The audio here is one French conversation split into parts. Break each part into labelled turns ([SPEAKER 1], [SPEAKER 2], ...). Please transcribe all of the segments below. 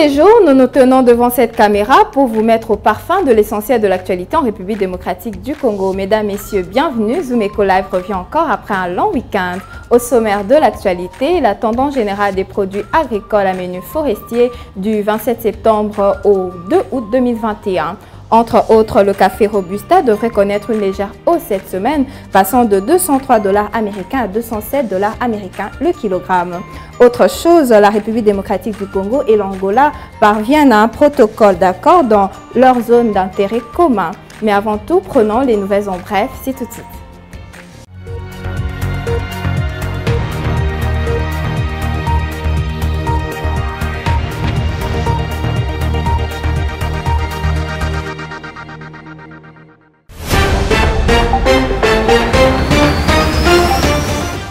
[SPEAKER 1] les jours, nous nous tenons devant cette caméra pour vous mettre au parfum de l'essentiel de l'actualité en République démocratique du Congo. Mesdames, Messieurs, bienvenue. Zoom Eco Live revient encore après un long week-end. Au sommaire de l'actualité, la tendance générale des produits agricoles à menu forestier du 27 septembre au 2 août 2021. Entre autres, le café Robusta devrait connaître une légère hausse cette semaine, passant de 203 $ américains à 207 $ américains le kilogramme. Autre chose, la République démocratique du Congo et l'Angola parviennent à un protocole d'accord dans leur zone d'intérêt commun. Mais avant tout, prenons les nouvelles en bref, c'est tout de suite.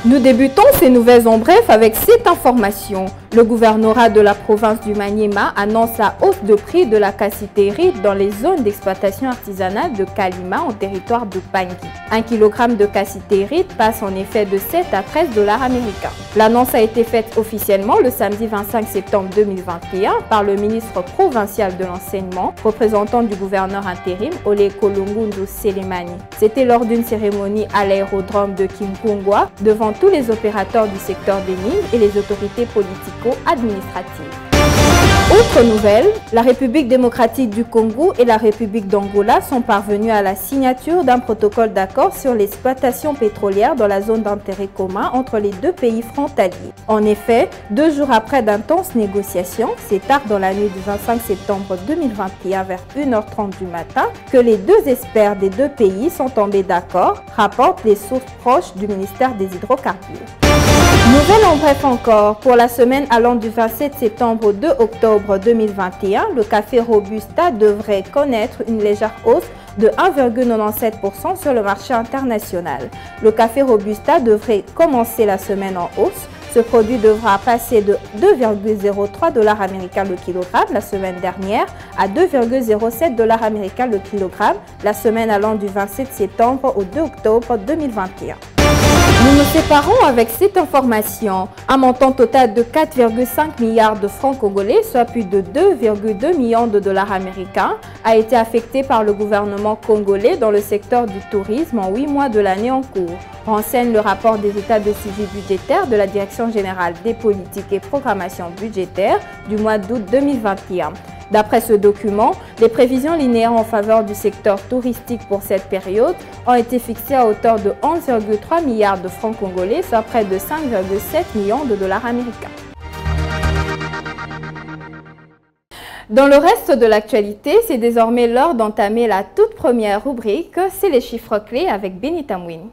[SPEAKER 1] Nous débutons ces nouvelles en bref avec cette information. Le gouvernorat de la province du Maniema annonce la hausse de prix de la cassitérite dans les zones d'exploitation artisanale de Kalima en territoire de Pangui. 1 kg de cassitérite passe en effet de 7 à 13 $ américains. L'annonce a été faite officiellement le samedi 25 septembre 2021 par le ministre provincial de l'enseignement, représentant du gouverneur intérim Ole Kolongundu Selemani. C'était lors d'une cérémonie à l'aérodrome de Kinkongwa devant tous les opérateurs du secteur des mines et les autorités politico-administratives. Autre nouvelle, la République démocratique du Congo et la République d'Angola sont parvenus à la signature d'un protocole d'accord sur l'exploitation pétrolière dans la zone d'intérêt commun entre les deux pays frontaliers. En effet, 2 jours après d'intenses négociations, c'est tard dans la nuit du 25 septembre 2021 vers 1h30 du matin que les deux experts des deux pays sont tombés d'accord, rapportent les sources proches du ministère des Hydrocarbures. Nouvelle en bref encore, pour la semaine allant du 27 septembre au 2 octobre 2021, le café Robusta devrait connaître une légère hausse de 1,97% sur le marché international. Le café Robusta devrait commencer la semaine en hausse. Ce produit devra passer de 2,03 $ américains le kilogramme la semaine dernière à 2,07 $ américains le kilogramme la semaine allant du 27 septembre au 2 octobre 2021. Nous nous séparons avec cette information. Un montant total de 4,5 milliards de francs congolais, soit plus de 2,2 millions de $ américains, a été affecté par le gouvernement congolais dans le secteur du tourisme en 8 mois de l'année en cours, renseigne le rapport des états de suivi budgétaire de la Direction générale des politiques et programmation budgétaire du mois d'août 2021. D'après ce document, les prévisions linéaires en faveur du secteur touristique pour cette période ont été fixées à hauteur de 11,3 milliards de francs congolais, soit près de 5,7 millions de $ américains. Dans le reste de l'actualité, c'est désormais l'heure d'entamer la toute première rubrique, c'est les chiffres clés avec Benita Mwini.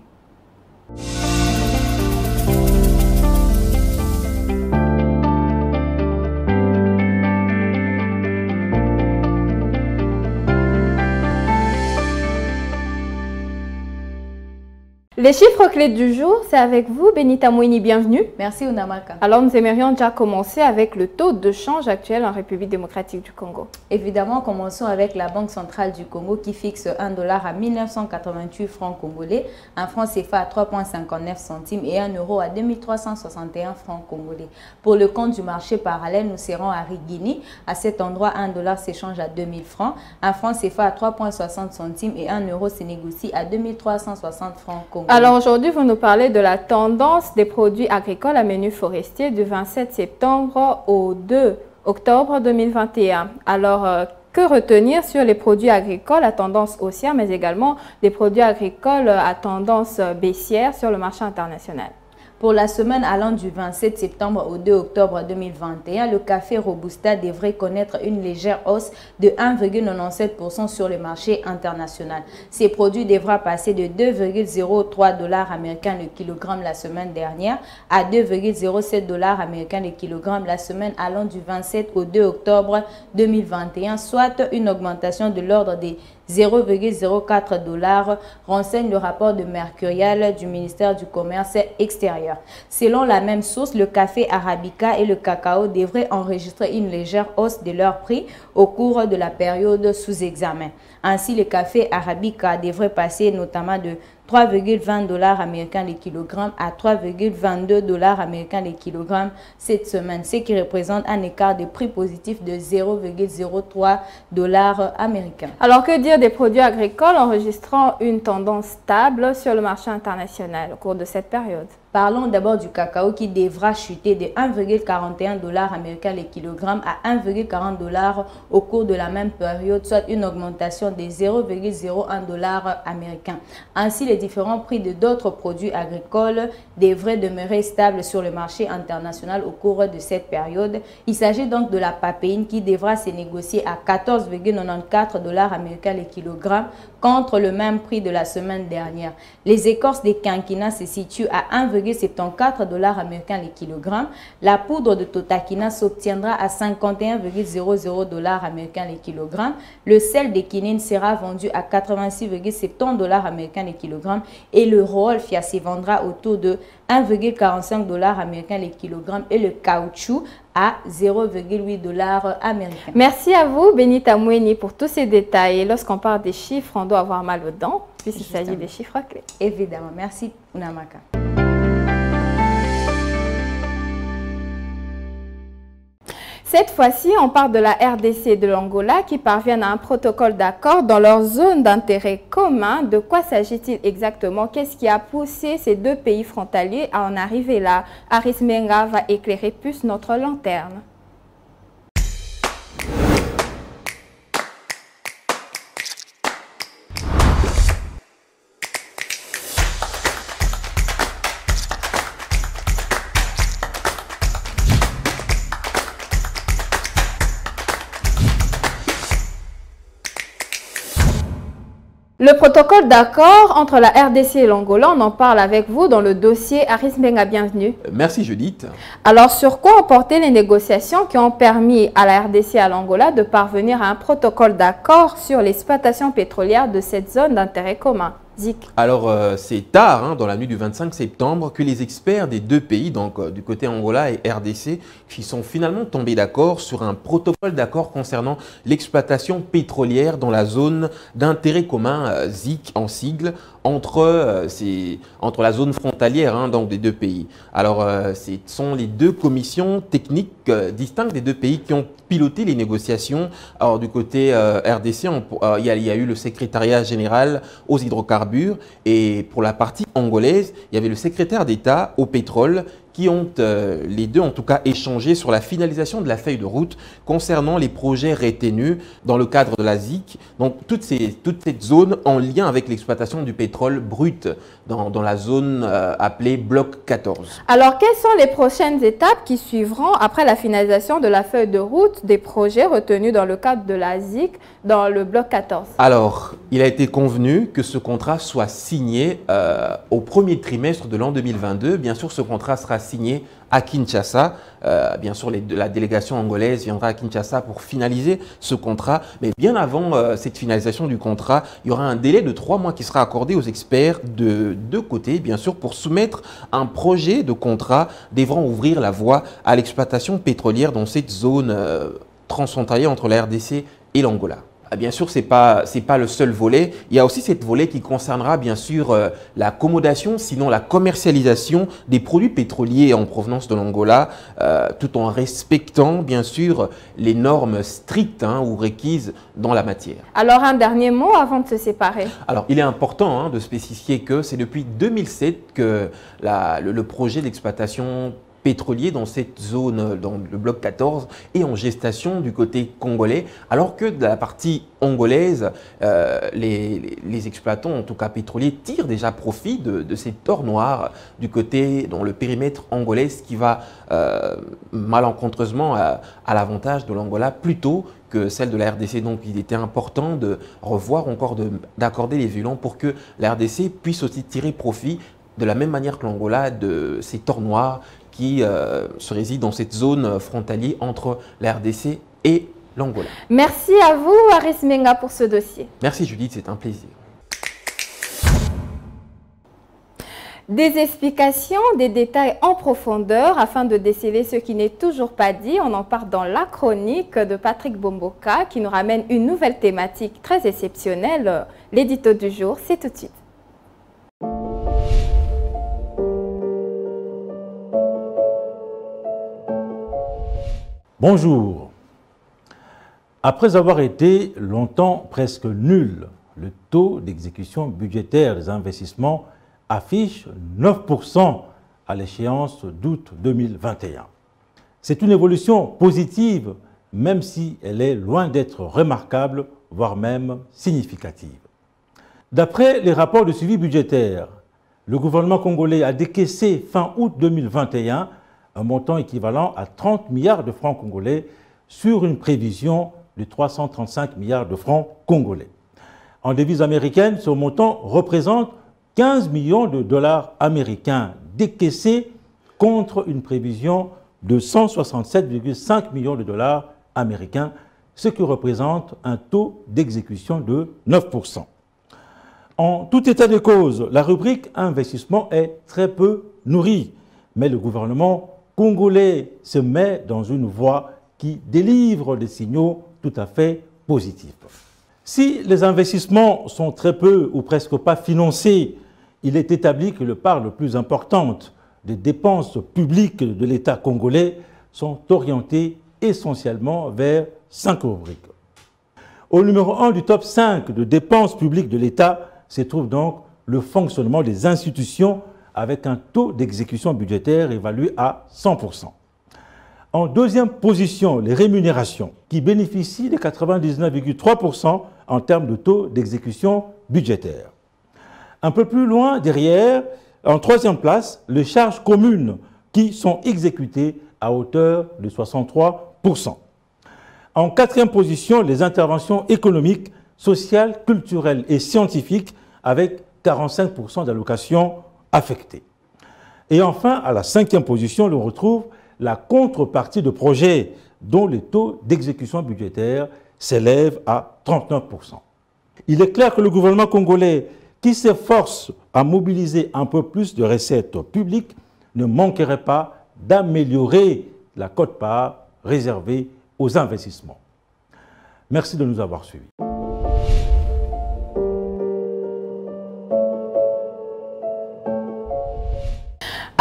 [SPEAKER 1] Les chiffres clés du jour, c'est avec vous, Benita Mwini, bienvenue.
[SPEAKER 2] Merci, Unamaka.
[SPEAKER 1] Alors, nous aimerions déjà commencer avec le taux de change actuel en République démocratique du Congo.
[SPEAKER 2] Évidemment, commençons avec la Banque centrale du Congo qui fixe 1 $ à 1988 francs congolais, un franc CFA à 3,59 centimes et 1 euro à 2361 francs congolais. Pour le compte du marché parallèle, nous serons à Rigini. À cet endroit, 1 $ s'échange à 2000 francs, un franc CFA à 3,60 centimes et 1 euro se négocie à 2360 francs congolais.
[SPEAKER 1] Alors aujourd'hui, vous nous parlez de la tendance des produits agricoles à menu forestier du 27 septembre au 2 octobre 2021. Alors, que retenir sur les produits agricoles à tendance haussière, mais également des produits agricoles à tendance baissière sur le marché international?
[SPEAKER 2] Pour la semaine allant du 27 septembre au 2 octobre 2021, le café Robusta devrait connaître une légère hausse de 1,97% sur le marché international. Ces produits devraient passer de 2,03 $ américains le kilogramme la semaine dernière à 2,07 $ américains le kilogramme la semaine allant du 27 au 2 octobre 2021, soit une augmentation de l'ordre des 0,04 $, renseigne le rapport de Mercurial du ministère du Commerce extérieur. Selon la même source, le café Arabica et le cacao devraient enregistrer une légère hausse de leur prix au cours de la période sous examen. Ainsi, le café Arabica devrait passer notamment de $3,20 américains les kilogrammes à $3,22 américains les kilogrammes cette semaine, ce qui représente un écart de prix positif de $0,03 américains.
[SPEAKER 1] Alors que dire des produits agricoles enregistrant une tendance stable sur le marché international au cours de cette période?
[SPEAKER 2] Parlons d'abord du cacao qui devra chuter de $1,41 américains les kilogrammes à $1,40 au cours de la même période, soit une augmentation de $0,01 américain. Ainsi, les différents prix de d'autres produits agricoles devraient demeurer stables sur le marché international au cours de cette période. Il s'agit donc de la papéine qui devra se négocier à $14,94 américains les kilogrammes contre le même prix de la semaine dernière. Les écorces des quinquinas se situent à $1,74 américains les kilogrammes. La poudre de totakina s'obtiendra à $51,00 américains les kilogrammes. Le sel de quinine sera vendu à $86,70 américains les kilogrammes et le Rolfia se vendra autour de $1,45 américains les kilogrammes et le caoutchouc à $0,8 américains.
[SPEAKER 1] Merci à vous, Benita Moueni, pour tous ces détails. Et lorsqu'on parle des chiffres, on doit avoir mal aux dents, puisqu'il s'agit des chiffres clés.
[SPEAKER 2] Évidemment. Merci, Unamaka.
[SPEAKER 1] Cette fois-ci, on parle de la RDC et de l'Angola qui parviennent à un protocole d'accord dans leur zone d'intérêt commun. De quoi s'agit-il exactement? Qu'est-ce qui a poussé ces deux pays frontaliers à en arriver là? Aris Menga va éclairer plus notre lanterne. Le protocole d'accord entre la RDC et l'Angola, on en parle avec vous dans le dossier. Aris Menga, bienvenue.
[SPEAKER 3] Merci Judith.
[SPEAKER 1] Alors, sur quoi ont porté les négociations qui ont permis à la RDC et à l'Angola de parvenir à un protocole d'accord sur l'exploitation pétrolière de cette zone d'intérêt commun?
[SPEAKER 3] Alors, c'est tard, dans la nuit du 25 septembre, que les experts des deux pays, donc du côté Angola et RDC, qui sont finalement tombés d'accord sur un protocole d'accord concernant l'exploitation pétrolière dans la zone d'intérêt commun, ZIC en sigle, entre la zone frontalière donc des deux pays. Alors, ce sont les deux commissions techniques distinctes des deux pays qui ont piloté les négociations. Alors, du côté RDC, il y a eu le secrétariat général aux hydrocarbures et pour la partie angolaise, il y avait le secrétaire d'État au pétrole qui ont, les deux en tout cas, échangé sur la finalisation de la feuille de route concernant les projets retenus dans le cadre de la ZIC. Donc, toute cette zone en lien avec l'exploitation du pétrole brut dans la zone appelée Bloc 14.
[SPEAKER 1] Alors, quelles sont les prochaines étapes qui suivront après la finalisation de la feuille de route des projets retenus dans le cadre de la ZIC dans le Bloc 14? Alors,
[SPEAKER 3] il a été convenu que ce contrat soit signé au premier trimestre de l'an 2022. Bien sûr, ce contrat sera signé à Kinshasa. Bien sûr, la délégation angolaise viendra à Kinshasa pour finaliser ce contrat. Mais bien avant cette finalisation du contrat, il y aura un délai de 3 mois qui sera accordé aux experts de deux côtés, bien sûr, pour soumettre un projet de contrat devant ouvrir la voie à l'exploitation pétrolière dans cette zone transfrontalière entre la RDC et l'Angola. Bien sûr, ce n'est pas le seul volet. Il y a aussi cette volet qui concernera bien sûr l'accommodation, sinon la commercialisation des produits pétroliers en provenance de l'Angola, tout en respectant bien sûr les normes strictes ou requises dans la matière.
[SPEAKER 1] Alors, un dernier mot avant de se séparer.
[SPEAKER 3] Alors, il est important de spécifier que c'est depuis 2007 que le projet d'exploitation pétrolier dans cette zone, dans le bloc 14, est en gestation du côté congolais, alors que de la partie angolaise, les exploitants, en tout cas pétroliers, tirent déjà profit de cet or noir du côté, dans le périmètre angolais, ce qui va malencontreusement à l'avantage de l'Angola plutôt que celle de la RDC. Donc, il était important de revoir encore, d'accorder les violons pour que la RDC puisse aussi tirer profit de la même manière que l'Angola de cet or noir qui se réside dans cette zone frontalière entre la RDC et l'Angola. Merci
[SPEAKER 1] à vous, Aris Menga, pour ce dossier.
[SPEAKER 3] Merci Judith, c'est un plaisir.
[SPEAKER 1] Des explications, des détails en profondeur afin de déceler ce qui n'est toujours pas dit. On en parle dans la chronique de Patrick Bomboka qui nous ramène une nouvelle thématique très exceptionnelle. L'édito du jour, c'est tout de suite.
[SPEAKER 4] Bonjour. Après avoir été longtemps presque nul, le taux d'exécution budgétaire des investissements affiche 9% à l'échéance d'août 2021. C'est une évolution positive, même si elle est loin d'être remarquable, voire même significative. D'après les rapports de suivi budgétaire, le gouvernement congolais a décaissé fin août 2021 un montant équivalent à 30 milliards de francs congolais sur une prévision de 335 milliards de francs congolais. En devises américaines, ce montant représente 15 millions de dollars américains décaissés contre une prévision de 167,5 millions de dollars américains, ce qui représente un taux d'exécution de 9%. En tout état de cause, la rubrique investissement est très peu nourrie, mais le gouvernement congolais se met dans une voie qui délivre des signaux tout à fait positifs. Si les investissements sont très peu ou presque pas financés, il est établi que la part la plus importante des dépenses publiques de l'État congolais sont orientées essentiellement vers 5 rubriques. Au numéro 1 du top 5 de dépenses publiques de l'État se trouve donc le fonctionnement des institutions avec un taux d'exécution budgétaire évalué à 100%. En deuxième position, les rémunérations, qui bénéficient de 99,3% en termes de taux d'exécution budgétaire. Un peu plus loin derrière, en troisième place, les charges communes qui sont exécutées à hauteur de 63%. En quatrième position, les interventions économiques, sociales, culturelles et scientifiques avec 45% d'allocations affectées. Et enfin, à la cinquième position, on retrouve la contrepartie de projets dont les taux d'exécution budgétaire s'élèvent à 39%. Il est clair que le gouvernement congolais, qui s'efforce à mobiliser un peu plus de recettes publiques, ne manquerait pas d'améliorer la quote-part réservée aux investissements. Merci de nous avoir suivis.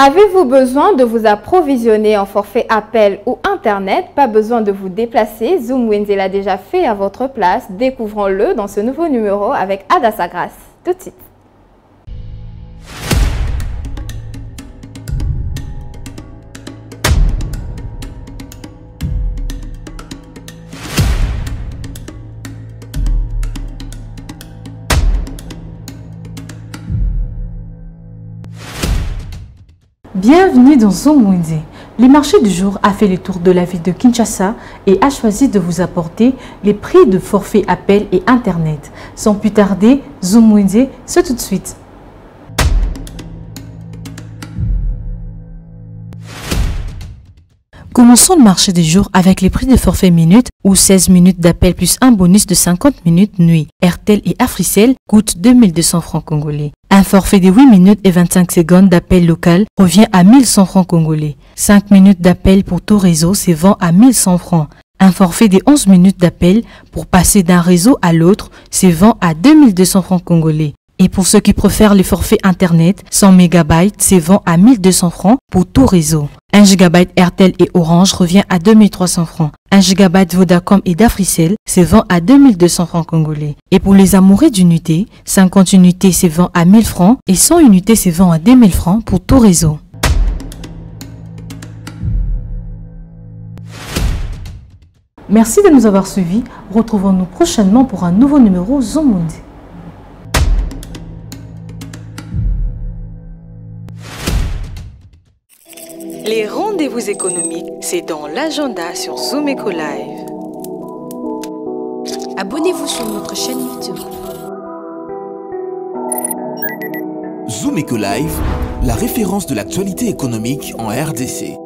[SPEAKER 1] Avez-vous besoin de vous approvisionner en forfait appel ou Internet? Pas besoin de vous déplacer, Zoom Wenze l'a déjà fait à votre place. Découvrons-le dans ce nouveau numéro avec Ada Sagras. Tout de suite.
[SPEAKER 5] Bienvenue dans Zoom Wenze. Le marché du jour a fait le tour de la ville de Kinshasa et a choisi de vous apporter les prix de forfait appel et Internet. Sans plus tarder, Zoom Wenze, c'est tout de suite. Commençons le marché du jour avec les prix de forfait minutes ou 16 minutes d'appel plus un bonus de 50 minutes nuit. RTL et Africell coûtent 2200 francs congolais. Un forfait de 8 minutes et 25 secondes d'appel local revient à 1100 francs congolais. 5 minutes d'appel pour tout réseau se vend à 1100 francs. Un forfait de 11 minutes d'appel pour passer d'un réseau à l'autre se vend à 2200 francs congolais. Et pour ceux qui préfèrent les forfaits Internet, 100 MB se vend à 1200 francs pour tout réseau. 1 GB RTL et Orange revient à 2300 francs. 1 GB Vodacom et d'Africell se vend à 2200 francs congolais. Et pour les amoureux d'unités, 50 unités se vend à 1000 francs et 100 unités se vend à 2000 francs pour tout réseau. Merci de nous avoir suivis. Retrouvons-nous prochainement pour un nouveau numéro Zoom Wenze.
[SPEAKER 6] Les rendez-vous économiques, c'est dans l'agenda sur Zoom Eco Live.
[SPEAKER 7] Abonnez-vous sur notre chaîne YouTube.
[SPEAKER 8] Zoom Eco Live, la référence de l'actualité économique en RDC.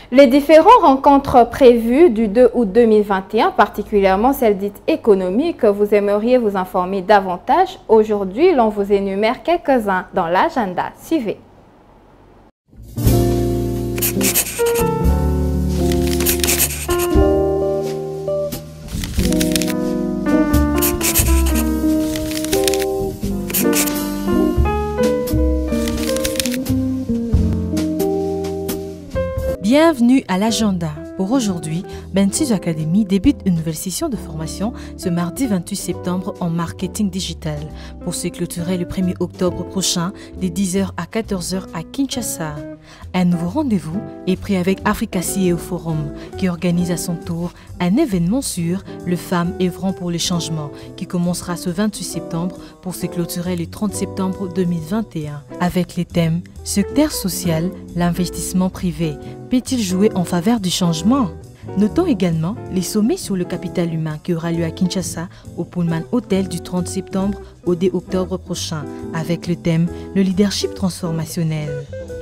[SPEAKER 1] Les différentes rencontres prévues du 2 août 2021, particulièrement celles dites économiques, vous aimeriez vous informer davantage. Aujourd'hui, l'on vous énumère quelques-uns dans l'agenda. Suivez.
[SPEAKER 5] Bienvenue à l'agenda. Pour aujourd'hui, Bentis Academy débute une nouvelle session de formation ce mardi 28 septembre en marketing digital pour se clôturer le 1er octobre prochain de 10h à 14h à Kinshasa. Un nouveau rendez-vous est pris avec Africa CEO Forum qui organise à son tour un événement sur le Femmes œuvrant pour le changement qui commencera ce 28 septembre pour se clôturer le 30 septembre 2021 avec les thèmes secteur social, l'investissement privé peut-il jouer en faveur du changement? Notons également les sommets sur le capital humain qui aura lieu à Kinshasa au Pullman Hotel du 30 septembre au 2 octobre prochain avec le thème le leadership transformationnel.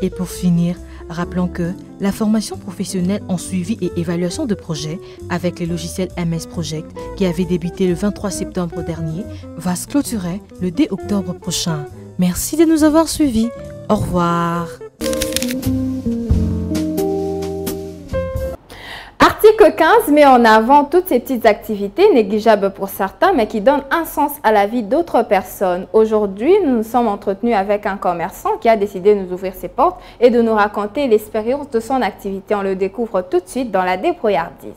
[SPEAKER 5] Et pour finir, rappelons que la formation professionnelle en suivi et évaluation de projets avec le logiciel MS Project qui avait débuté le 23 septembre dernier va se clôturer le 2 octobre prochain. Merci de nous avoir suivis. Au revoir.
[SPEAKER 1] Article 15 met en avant toutes ces petites activités négligeables pour certains, mais qui donnent un sens à la vie d'autres personnes. Aujourd'hui, nous nous sommes entretenus avec un commerçant qui a décidé de nous ouvrir ses portes et de nous raconter l'expérience de son activité. On le découvre tout de suite dans la débrouillardise.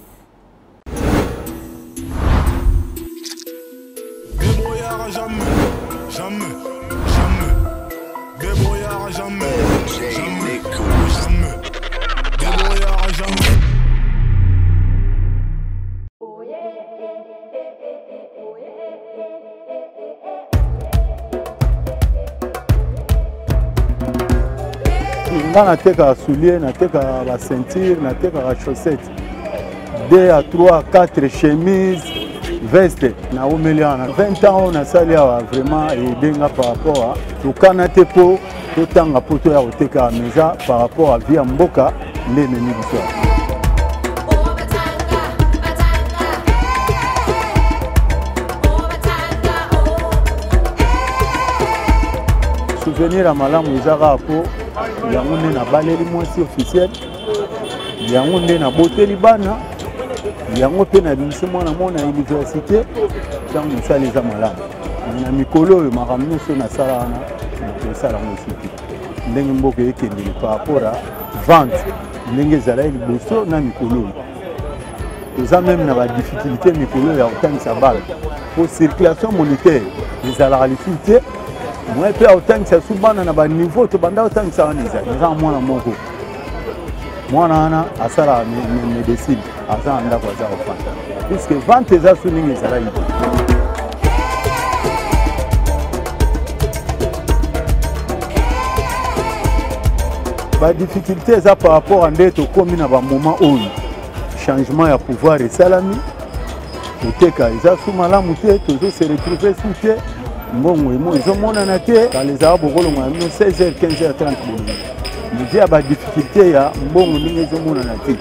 [SPEAKER 9] Débrouillard jamais, jamais, jamais. Débrouillard jamais, jamais, jamais. Débrouillard jamais.
[SPEAKER 10] Nga nateka soulier, nateka la ceinture, nateka la chaussette. 2 à 3, 4 chemises, veste. Na omeliana 20 ans on a sali vraiment aider nga par rapport à tout kanate po totanga poto ya oteka meza par rapport à via mboka ndene ni biso. Souvenir à malamu ezaka po yango nde na baleli mwasi officiel yango nde na boteli bana yango mpe na bimisi mwana mona université ntango mosala eza malamu na mikolo oyo makambo nyonso nasala wana nakosala yango esuki ndenge mboka ekendeli par rapport à vente ndenge ezalaki liboso na mikolo oyo toza meme na badifficulté mikolo oyo ya kotangisa bana po circulation monétaire ezalaka lisu te moi pe otangisa su bana na baniveau tobanda otangisa wana eza mwana moko mwana wana asala médecine aza na ndako aza kofanda puisque vente eza su ndenge ezalaki te. Badifficulté eza par rapport à nde tokomi na bamoment oyo changement ya pouvoir esalami koteka eza su malamu te tozose retrouve su te mbongo emo ezomonana te kalezaka bokolongo ya 16h 15h30 midi ya badifficulté ya mbongo ndenge ezomonana te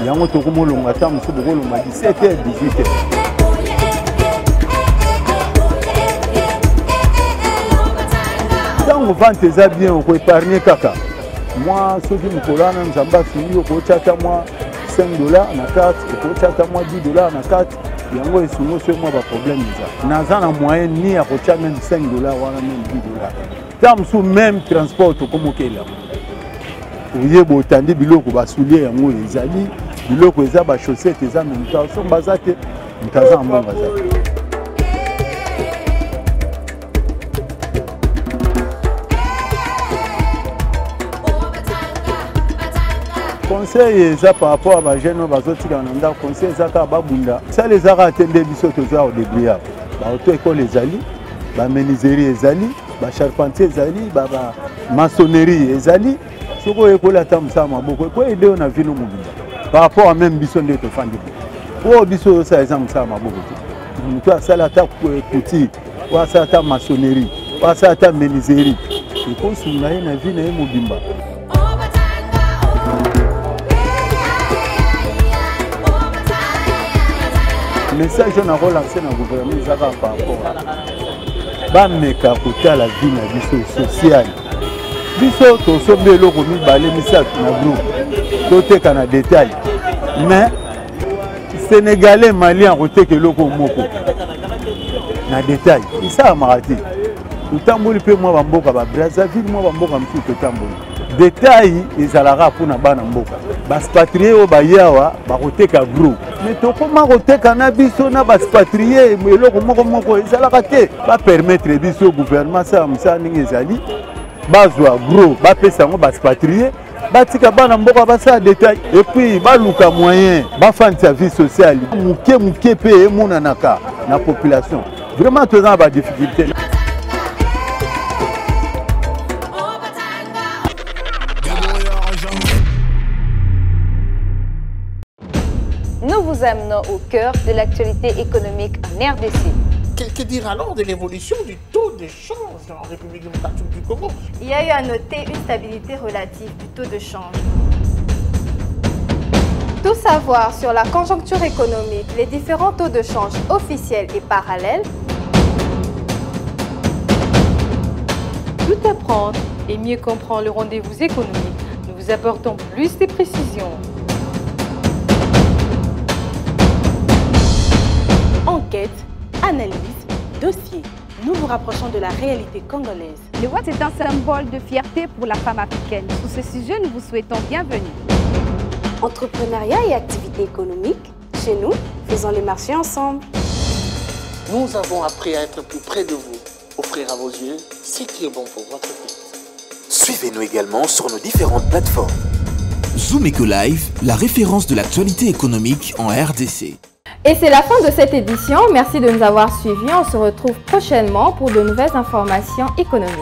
[SPEAKER 10] yango tokomolongo ata mosu bokolongo ya 17h 18h. ntango vente eza bien okoépargne kaka mwa soki mokolo wana nzambe asuli okotya mwa $5 na carte okotya mwa $10 na carte yango esungo so mwa baproblème eza naza na moyen ni ya kotya même $5 wana même $10 ta mosu même transport tokomokela oyeba otandi biloko basulie yango ezali biloko eza bachaussette eza me moto asomba aza te moto aza na mbongo aza te. Conseil eza par rapport à bajeune oyo bazotika na ndako conseil eza kaka babunda sala ezaka te nde biso toza kodébrouiller baauto ekole ezali bamenuiserie ezali bacharpentier ezali bamaçonnerie ezali soki oyo ekoli ata mosala maboko ekoyede oyo na vino mobimba par rapport à même biso nde tofandi oyo biso osala eza mosala maboko te moto asala ata couture oyo asala ata maçonnerie oyo asala ata menuiserie ekosunga ye na vi na ye mobimba. Message on a relancé dans le gouvernement par rapport à bameka kotala vie na biso social biso tosombe eloko mibale misato na groupe toteka na détail mais sénégalais malien koteka eloko moko na détail esalamaka te totamboli mpe mwa bamboka ba Brazzaville mwa bamboka mosusu totamboli détail ezalaka mpona bana mboka baspatrier oyo bayawa bakoteka gros mais tokoma koteka na biso na baspatrier eloko moko ezalaka te bapermettre biso gouvernement sala mosala ndenge ezali bazwa gros bapesa yango baspatrier batika bana mboka basala détail et puis baluka moyen bafandisa vie sociale moke mpe emonanaka na population vraiment toza na badifficulté.
[SPEAKER 2] Nous vous amenons au cœur de l'actualité économique en RDC.
[SPEAKER 11] Que dire alors de l'évolution du taux de change en République démocratique du Congo?
[SPEAKER 1] Il y a eu à noter une stabilité relative du taux de change. Tout savoir sur la conjoncture économique, les différents taux de change officiels et parallèles.
[SPEAKER 6] Tout apprendre et mieux comprendre le rendez-vous économique. Nous vous apportons plus de précisions. Enquête, analyse, dossier. Nous vous rapprochons de la réalité congolaise.
[SPEAKER 12] Le Watt est un symbole de fierté pour la femme africaine. Sur ce sujet, nous vous souhaitons bienvenue.
[SPEAKER 7] Entrepreneuriat et activité économique, chez nous, faisons les marchés ensemble.
[SPEAKER 11] Nous avons appris à être plus près de vous, offrir à vos yeux ce qui est bon pour votre vie.
[SPEAKER 8] Suivez-nous également sur nos différentes plateformes. Zoom Eco Live, la référence de l'actualité économique en RDC.
[SPEAKER 1] Et c'est la fin de cette édition. Merci de nous avoir suivis. On se retrouve prochainement pour de nouvelles informations économiques.